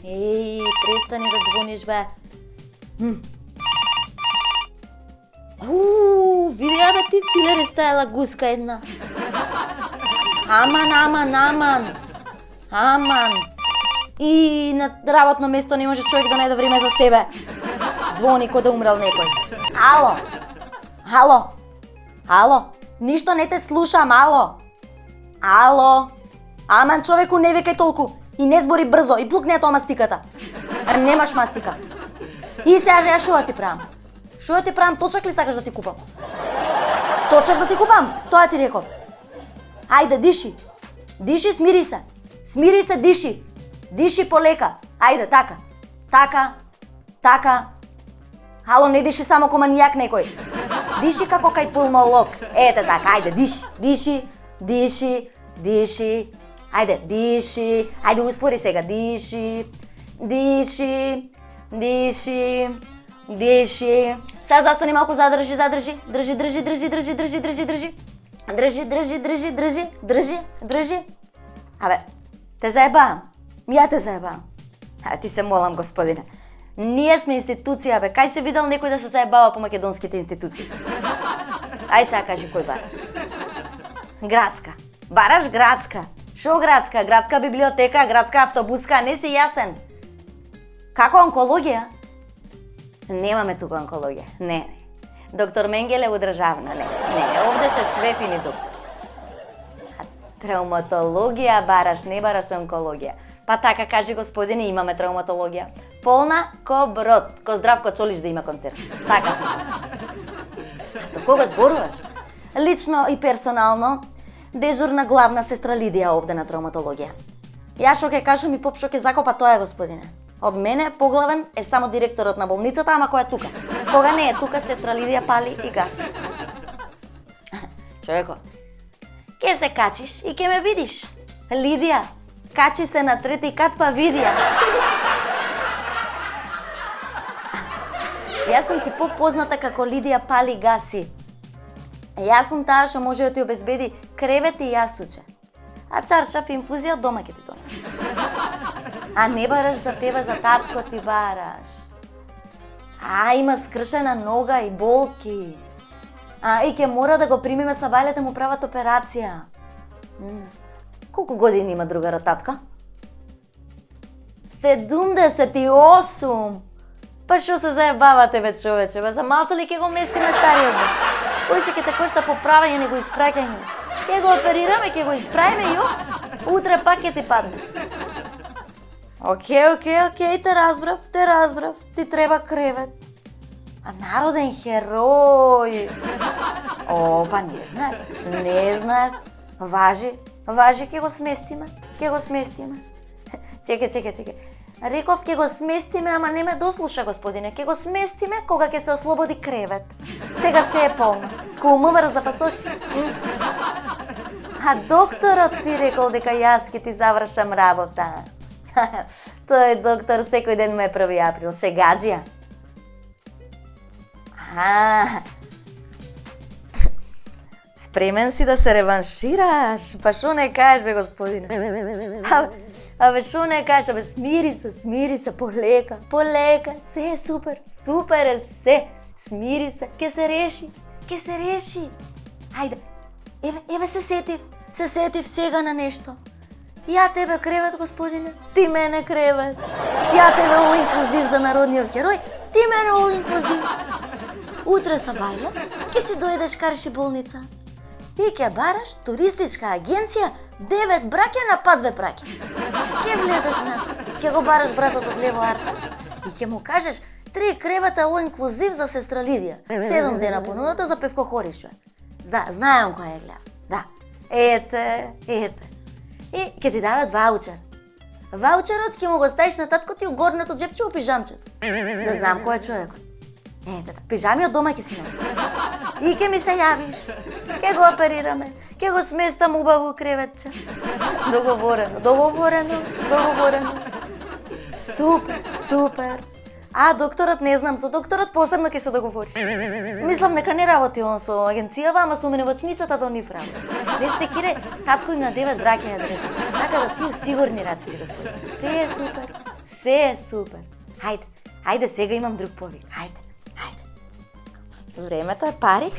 Престани да звониш, бе. Види, бе, ти филер е стајала гуска една. Аман. И на работно место не може човек да најде време за себе. Звони кој да умрел некој. Ало. Ништо не те слушам, ало. Аман, човеку не викај толку. И не збори брзо, и плукне тоа мастиката. Немаш мастика. И сега шо ти правам? Шо ти правам? Точак ли сакаш да ти купам? Точак да ти купам? Тоа ти реков. Ајде, диши. Диши, смири се. Смири се, диши. Диши полека. Ајде, така. Ало, не диши само ко манијак некој. Диши како кај пулмолог. Ете така, ајде, диши. Ајде, диши. Ајде, успори сега. Диши. Сега застани малку, задржи. Држи. Абе, те заебавам. Ја те заебавам. Ти се молам, господине. Ние сме институција, бе. Кај се видел некој да се заебава по македонските институции? Ај сега кажи кој бараш. Градска. Бараш градска. Шо градска? Градска библиотека, градска автобуска, не си јасен. Како онкологија? Немаме тука онкологија. Не. Доктор Менгеле у државна, не. Овде се све фини доктор. Травматологија бараш, не бараш онкологија. Па така кажи, господине, имаме травматологија. Полна ко брод, ко Здравко Чолиш да има концерт. Така слушам. А со кого зборуваш? Лично и персонално, дежурна главна сестра Лидија овде на травматологија. Јас шо ќе кажам и поп шо ќе закопа тоа, господине. Од мене поглавен е само директорот на болницата, ама кој е тука. Кога не е тука, сестра Лидија пали и гаси. Човеко, ќе се качиш и ќе ме видиш. Лидија, качи се на трети кат па види ја. Јас сум ти попозната како Лидија пали гаси. Јас сум таа што може да ти обезбеди кревет и јастуче. А чаршаф инфузија дома ќе ти донесе. А не бараш за тебе, за татко ти бараш. Има скршена нога и болки. И ќе мора да го примиме са бајлете му прават операција. Колку години има другарот татко? 78. Па шо се заебавате, бе, човече, бе, за малце ли ќе го местиме стариот, бе? Кој ќе те кошта поправање, него испраќање? Ќе го оперираме, ќе го исправиме, утре пак ќе ти падне. Океј, те разбрав. Ти треба кревет. А народен херој. Па не знаев. Важи, ќе го сместиме. Чекај. Реков ќе го сместиме, ама не ме дослуша, господине. Ќе го сместиме кога ќе се ослободи кревет. Сега се е полно. Кумовар за пасоши. А докторот ти рекол дека јас ќе ти завршам работа. Тој доктор секој ден ме е 1 април. Шегаджија. Спремен си да се реваншираш? Па шо не кажеш, бе, господине? Абе, шо не кажеш? Абе, смири се, полека. Се е супер е се. Смири се, ќе се реши. Ајде, еве се сетив сега на нешто. Ја тебе кревет, господине, ти мене кревет. Ја тебе all инклузив за народниот херој, ти мене all инклузив. Утре са бајле, ќе си дојдеш карши болница. И ќе бараш туристичка агенција 9 браќа на па 2 браќа. Ќе влезеш внатре, ќе го бараш братот од лево арка и ќе му кажеш 3 кревета all инклузив за сестра Лидија. 7 дена понудата за Певко Хоришче. Да, знаем која е гледа. Да. Ете. И ќе ти дадат ваучер. Ваучерот ќе му го ставиш на татко ти у горното џепче у пижамчето. Да знам кој е човекот. Ете, пижамиот дома ќе си носи. И ќе ми се јавиш. Ќе го оперираме. Ќе го сместам убаво креветче. Договорено. Супер. А докторот не знам, со докторот посебно ќе се договориш. Мислам дека не работи он со агенцијава, ама со меневачницата до нив работи. Не се кире, татко им на 9 браќа ја држи. Така да ти у сигурни раци си, господи. Се е супер. vse je super. Ajde, sega imam drug povik. Ajde. Vreme, to je parik.